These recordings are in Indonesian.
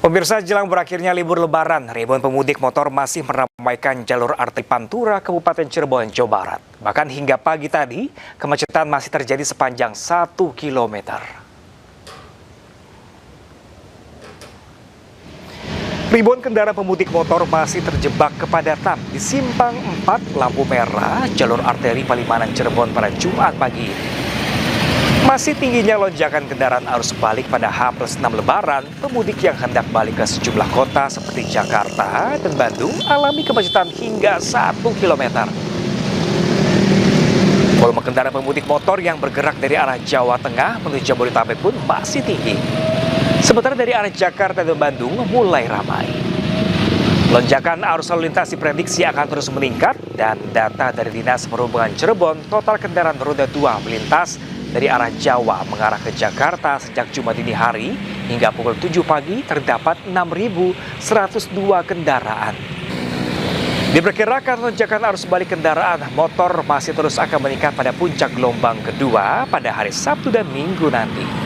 Pemirsa, jelang berakhirnya libur Lebaran, ribuan pemudik motor masih meramaikan jalur arteri Pantura, Kabupaten Cirebon, Jawa Barat. Bahkan hingga pagi tadi, kemacetan masih terjadi sepanjang 1 kilometer. Ribuan kendaraan pemudik motor masih terjebak kepadatan di Simpang 4 lampu merah jalur arteri Palimanan Cirebon pada Jumat pagi ini. Masih tingginya lonjakan kendaraan arus balik pada H+6 Lebaran, pemudik yang hendak balik ke sejumlah kota seperti Jakarta dan Bandung alami kemacetan hingga 1 km. Volume kendaraan pemudik motor yang bergerak dari arah Jawa Tengah menuju Jabodetabek pun masih tinggi. Sementara dari arah Jakarta dan Bandung mulai ramai. Lonjakan arus lalu lintas diprediksi akan terus meningkat dan data dari Dinas Perhubungan Cirebon, total kendaraan roda 2 melintas dari arah Jawa mengarah ke Jakarta sejak Jumat dini hari hingga pukul 7 pagi terdapat 6.102 kendaraan. Diperkirakan lonjakan arus balik kendaraan motor masih terus akan meningkat pada puncak gelombang kedua pada hari Sabtu dan Minggu nanti.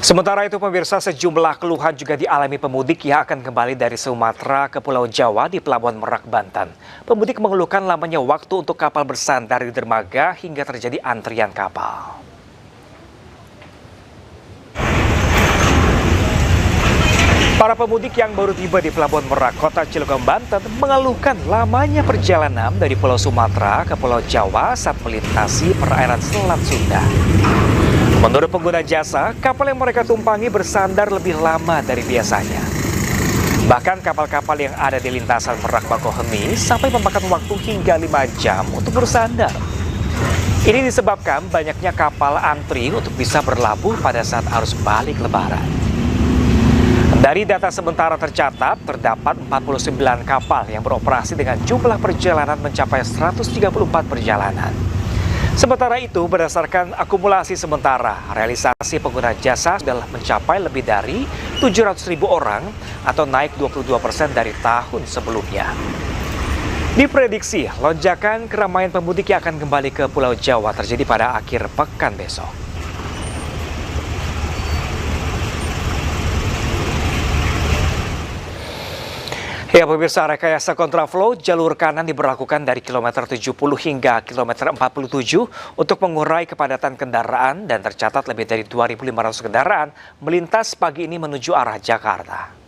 Sementara itu pemirsa, sejumlah keluhan juga dialami pemudik yang akan kembali dari Sumatera ke Pulau Jawa di Pelabuhan Merak, Banten. Pemudik mengeluhkan lamanya waktu untuk kapal bersandar di dermaga hingga terjadi antrian kapal. Para pemudik yang baru tiba di Pelabuhan Merak, Kota Cilegon, Banten mengeluhkan lamanya perjalanan dari Pulau Sumatera ke Pulau Jawa saat melintasi perairan Selat Sunda. Menurut pengguna jasa, kapal yang mereka tumpangi bersandar lebih lama dari biasanya. Bahkan kapal-kapal yang ada di lintasan Merak Bakauheni sampai memakan waktu hingga 5 jam untuk bersandar. Ini disebabkan banyaknya kapal antri untuk bisa berlabuh pada saat arus balik Lebaran. Dari data sementara tercatat, terdapat 49 kapal yang beroperasi dengan jumlah perjalanan mencapai 134 perjalanan. Sementara itu, berdasarkan akumulasi sementara, realisasi pengguna jasa sudah mencapai lebih dari 700.000 orang atau naik 22% dari tahun sebelumnya. Diprediksi, lonjakan keramaian pemudik yang akan kembali ke Pulau Jawa terjadi pada akhir pekan besok. Ya pemirsa, rekayasa kontraflow jalur kanan diberlakukan dari kilometer 70 hingga kilometer 47 untuk mengurai kepadatan kendaraan dan tercatat lebih dari 2.500 kendaraan melintas pagi ini menuju arah Jakarta.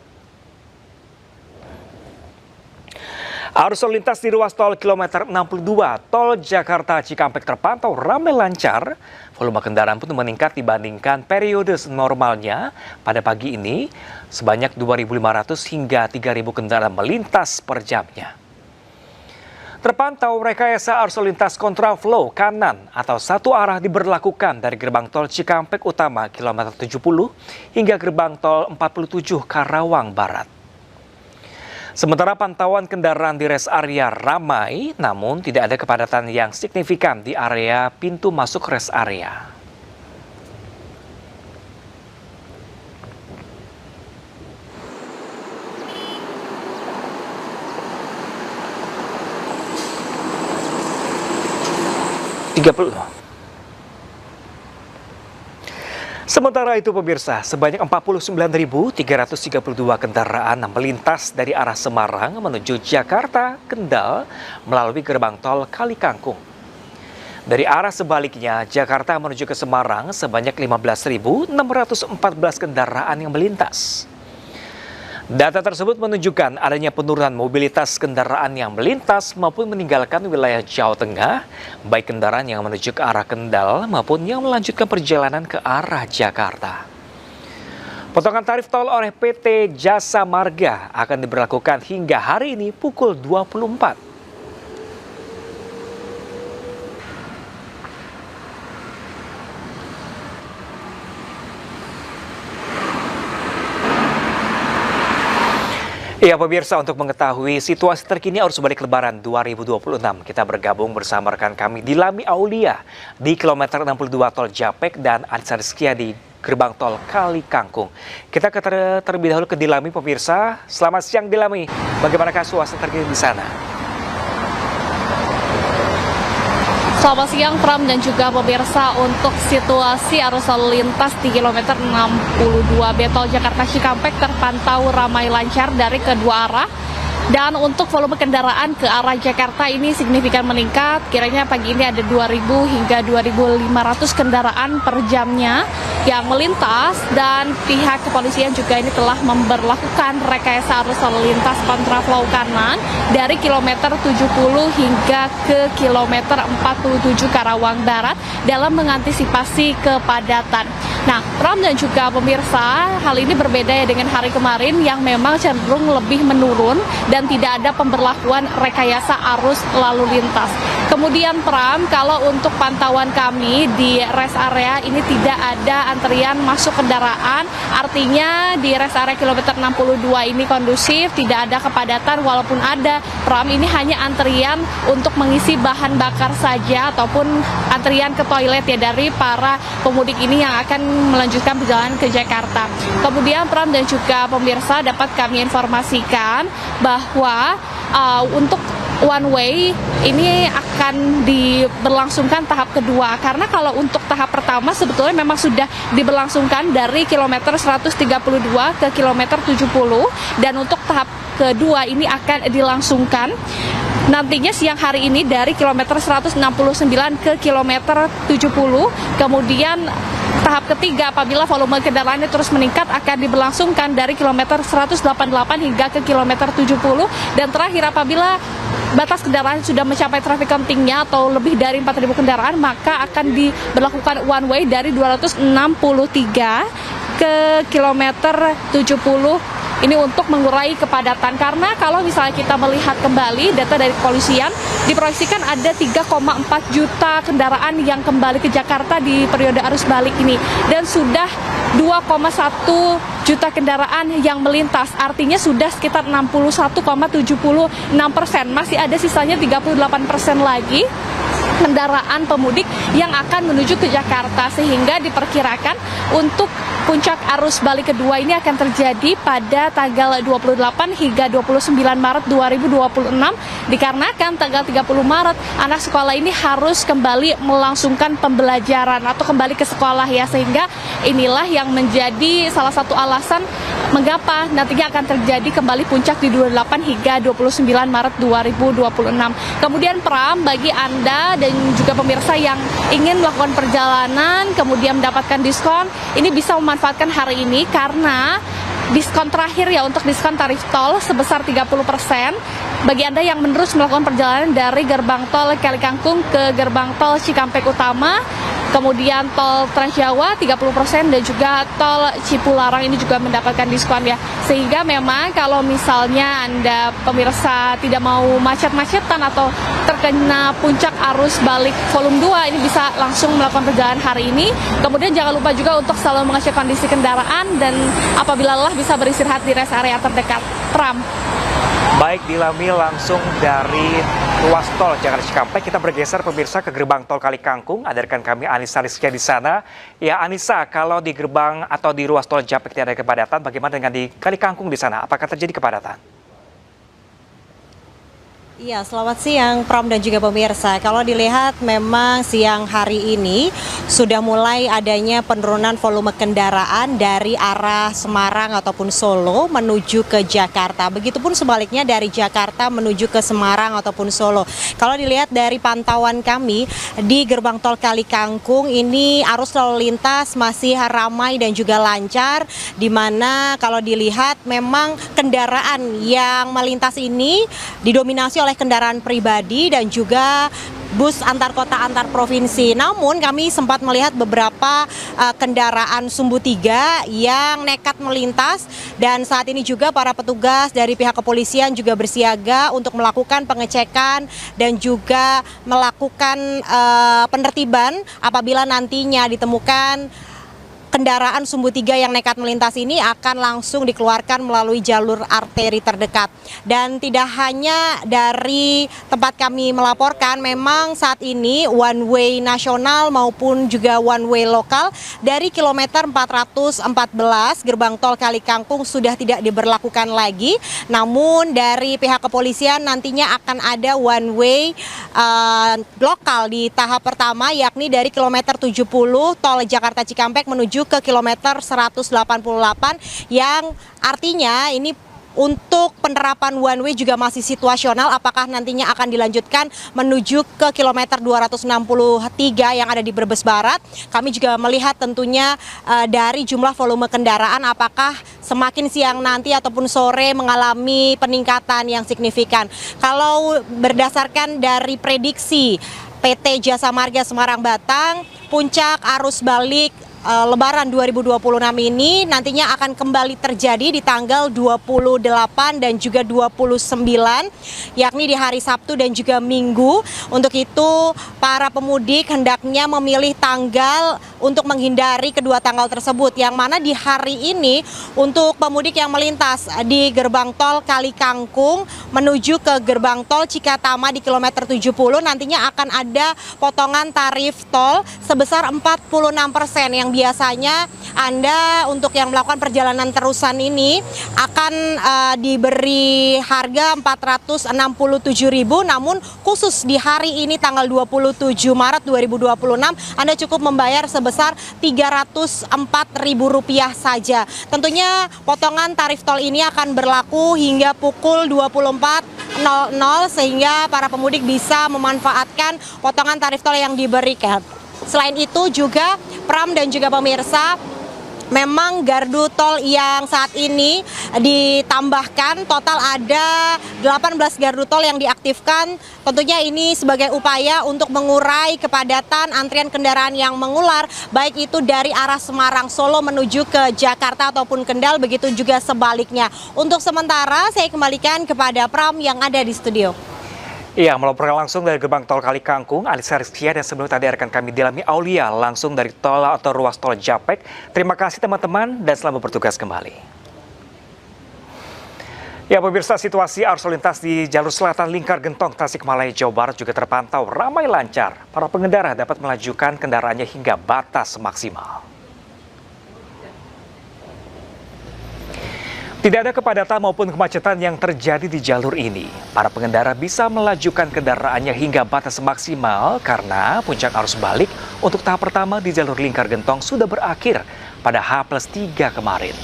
Arus lalu lintas di ruas tol kilometer 62 tol Jakarta Cikampek terpantau ramai lancar. Volume kendaraan pun meningkat dibandingkan periode normalnya pada pagi ini sebanyak 2.500 hingga 3.000 kendaraan melintas per jamnya. Terpantau rekayasa arus lalu lintas kontraflow kanan atau satu arah diberlakukan dari gerbang tol Cikampek Utama kilometer 70 hingga gerbang tol 47 Karawang Barat. Sementara pantauan kendaraan di rest area ramai, namun tidak ada kepadatan yang signifikan di area pintu masuk rest area. Sementara itu pemirsa, sebanyak 49.332 kendaraan melintas dari arah Semarang menuju Jakarta, Kendal melalui gerbang tol Kali Kangkung. Dari arah sebaliknya, Jakarta menuju ke Semarang sebanyak 15.614 kendaraan yang melintas. Data tersebut menunjukkan adanya penurunan mobilitas kendaraan yang melintas maupun meninggalkan wilayah Jawa Tengah, baik kendaraan yang menuju ke arah Kendal maupun yang melanjutkan perjalanan ke arah Jakarta. Potongan tarif tol oleh PT Jasa Marga akan diberlakukan hingga hari ini pukul 24. Ya pemirsa, untuk mengetahui situasi terkini arus balik Lebaran 2026, kita bergabung bersama rekan kami Dilami Aulia di kilometer 62 tol Japek dan Anissa Rizkia di gerbang tol Kali Kangkung. Kita terlebih dahulu ke Dilami pemirsa. Selamat siang Dilami, bagaimanakah suasana terkini di sana? Selamat siang Pram dan juga pemirsa. Untuk situasi arus lalu lintas di kilometer 62B Tol Jakarta Cikampek terpantau ramai lancar dari kedua arah. Dan untuk volume kendaraan ke arah Jakarta ini signifikan meningkat. Kiranya pagi ini ada 2.000 hingga 2.500 kendaraan per jamnya yang melintas, dan pihak kepolisian juga ini telah memberlakukan rekayasa arus lalu lintas kontraflow kanan dari kilometer 70 hingga ke kilometer 47 Karawang Barat dalam mengantisipasi kepadatan. Nah, Pram dan juga pemirsa, hal ini berbeda ya dengan hari kemarin yang memang cenderung lebih menurun dan tidak ada pemberlakuan rekayasa arus lalu lintas. Kemudian Pram, kalau untuk pantauan kami di rest area ini tidak ada antrian masuk kendaraan, artinya di rest area kilometer 62 ini kondusif, tidak ada kepadatan. Walaupun ada, Pram, ini hanya antrian untuk mengisi bahan bakar saja ataupun antrian ke toilet ya dari para pemudik ini yang akan melanjutkan perjalanan ke Jakarta. Kemudian Pram dan juga pemirsa, dapat kami informasikan bahwa untuk one way ini akan diberlangsungkan tahap kedua, karena kalau untuk tahap pertama sebetulnya memang sudah diberlangsungkan dari kilometer 132 ke kilometer 70, dan untuk tahap kedua ini akan dilangsungkan nantinya siang hari ini dari kilometer 169 ke kilometer 70. Kemudian tahap ketiga apabila volume kendaraannya terus meningkat akan diberlangsungkan dari kilometer 188 hingga ke kilometer 70, dan terakhir apabila batas kendaraan sudah mencapai traffic counting-nya atau lebih dari 4.000 kendaraan, maka akan diberlakukan one way dari 263 ke kilometer 70. Ini untuk mengurai kepadatan, karena kalau misalnya kita melihat kembali data dari kepolisian, diproyeksikan ada 3,4 juta kendaraan yang kembali ke Jakarta di periode arus balik ini, dan sudah 2,1 juta kendaraan yang melintas, artinya sudah sekitar 61,76%. Masih ada sisanya 38% lagi kendaraan pemudik yang akan menuju ke Jakarta, sehingga diperkirakan untuk puncak arus balik kedua ini akan terjadi pada tanggal 28 hingga 29 Maret 2026, dikarenakan tanggal 30 Maret anak sekolah ini harus kembali melangsungkan pembelajaran atau kembali ke sekolah ya, sehingga inilah yang menjadi salah satu alasan mengapa nantinya akan terjadi kembali puncak di 28 hingga 29 Maret 2026. Kemudian Pram, bagi Anda dan juga pemirsa yang ingin melakukan perjalanan kemudian mendapatkan diskon, ini bisa memanfaatkan hari ini karena diskon terakhir ya untuk diskon tarif tol sebesar 30%. Bagi Anda yang menerus melakukan perjalanan dari gerbang tol Kalikangkung ke gerbang tol Cikampek Utama, kemudian tol Transjawa 30%, dan juga tol Cipularang ini juga mendapatkan diskon ya. Sehingga memang kalau misalnya Anda pemirsa tidak mau macet-macetan atau terkena puncak arus balik volume 2, ini bisa langsung melakukan perjalanan hari ini. Kemudian jangan lupa juga untuk selalu mengecek kondisi kendaraan, dan apabila lelah bisa beristirahat di rest area terdekat. Pram. Baik, Dilami langsung dari ruas tol Jakarta Cikampek, kita bergeser pemirsa ke gerbang tol Kalikangkung. Ada rekan kami Anissa Rizkia di sana. Ya Anissa, kalau di gerbang atau di ruas tol Japek tidak ada kepadatan, bagaimana dengan di Kalikangkung di sana? Apakah terjadi kepadatan? Iya, selamat siang Pram dan juga pemirsa. Kalau dilihat memang siang hari ini sudah mulai adanya penurunan volume kendaraan dari arah Semarang ataupun Solo menuju ke Jakarta. Begitupun sebaliknya dari Jakarta menuju ke Semarang ataupun Solo. Kalau dilihat dari pantauan kami di gerbang tol Kalikangkung ini arus lalu lintas masih ramai dan juga lancar, di mana kalau dilihat memang kendaraan yang melintas ini didominasi oleh kendaraan pribadi dan juga bus antar kota antar provinsi. Namun kami sempat melihat beberapa kendaraan sumbu 3 yang nekat melintas, dan saat ini juga para petugas dari pihak kepolisian juga bersiaga untuk melakukan pengecekan dan juga melakukan penertiban apabila nantinya ditemukan kendaraan sumbu 3 yang nekat melintas ini akan langsung dikeluarkan melalui jalur arteri terdekat. Dan tidak hanya dari tempat kami melaporkan, memang saat ini one way nasional maupun juga one way lokal dari kilometer 414 gerbang tol Kali Kangkung sudah tidak diberlakukan lagi. Namun dari pihak kepolisian nantinya akan ada one way lokal di tahap pertama, yakni dari kilometer 70 tol Jakarta Cikampek menuju ke kilometer 188, yang artinya ini untuk penerapan one way juga masih situasional. Apakah nantinya akan dilanjutkan menuju ke kilometer 263 yang ada di Brebes Barat? Kami juga melihat tentunya dari jumlah volume kendaraan, apakah semakin siang nanti ataupun sore mengalami peningkatan yang signifikan. Kalau berdasarkan dari prediksi PT Jasa Marga Semarang Batang, puncak arus balik Lebaran 2026 ini nantinya akan kembali terjadi di tanggal 28 dan juga 29, yakni di hari Sabtu dan juga Minggu. Untuk itu para pemudik hendaknya memilih tanggal untuk menghindari kedua tanggal tersebut, yang mana di hari ini untuk pemudik yang melintas di gerbang tol Kali Kangkung menuju ke gerbang tol Cikatama di kilometer 70 nantinya akan ada potongan tarif tol sebesar 46%, yang biasanya Anda untuk yang melakukan perjalanan terusan ini akan diberi harga 467.000, namun khusus di hari ini tanggal 27 Maret 2026 Anda cukup membayar sebesar Rp304.000 saja. Tentunya potongan tarif tol ini akan berlaku hingga pukul 24.00 sehingga para pemudik bisa memanfaatkan potongan tarif tol yang diberikan. Selain itu juga Pram dan juga pemirsa, memang gardu tol yang saat ini ditambahkan, total ada 18 gardu tol yang diaktifkan. Tentunya ini sebagai upaya untuk mengurai kepadatan antrian kendaraan yang mengular, baik itu dari arah Semarang Solo menuju ke Jakarta ataupun Kendal, begitu juga sebaliknya. Untuk sementara saya kembalikan kepada Pram yang ada di studio. Iya, melaporkan langsung dari gerbang tol Kali Kangkung, Alisa Rizkia, dan sebelum tadi rekan kami Dilami Aulia langsung dari tol atau ruas tol Japek. Terima kasih teman-teman dan selamat bertugas kembali. Ya pemirsa, situasi arus lalu lintas di jalur selatan Lingkar Gentong Tasikmalaya Jawa Barat juga terpantau ramai lancar. Para pengendara dapat melajukan kendaraannya hingga batas maksimal. Tidak ada kepadatan maupun kemacetan yang terjadi di jalur ini. Para pengendara bisa melajukan kendaraannya hingga batas maksimal karena puncak arus balik untuk tahap pertama di jalur Lingkar Gentong sudah berakhir pada H+3 kemarin.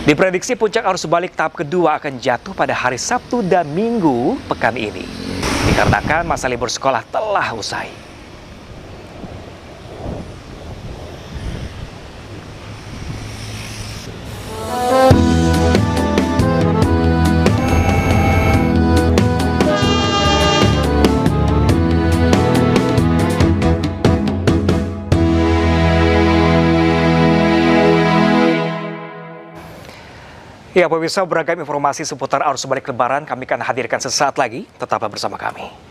Diprediksi puncak arus balik tahap kedua akan jatuh pada hari Sabtu dan Minggu pekan ini, dikarenakan masa libur sekolah telah usai. Ya pemirsa, beragam informasi seputar arus balik Lebaran kami akan hadirkan sesaat lagi. Tetaplah bersama kami.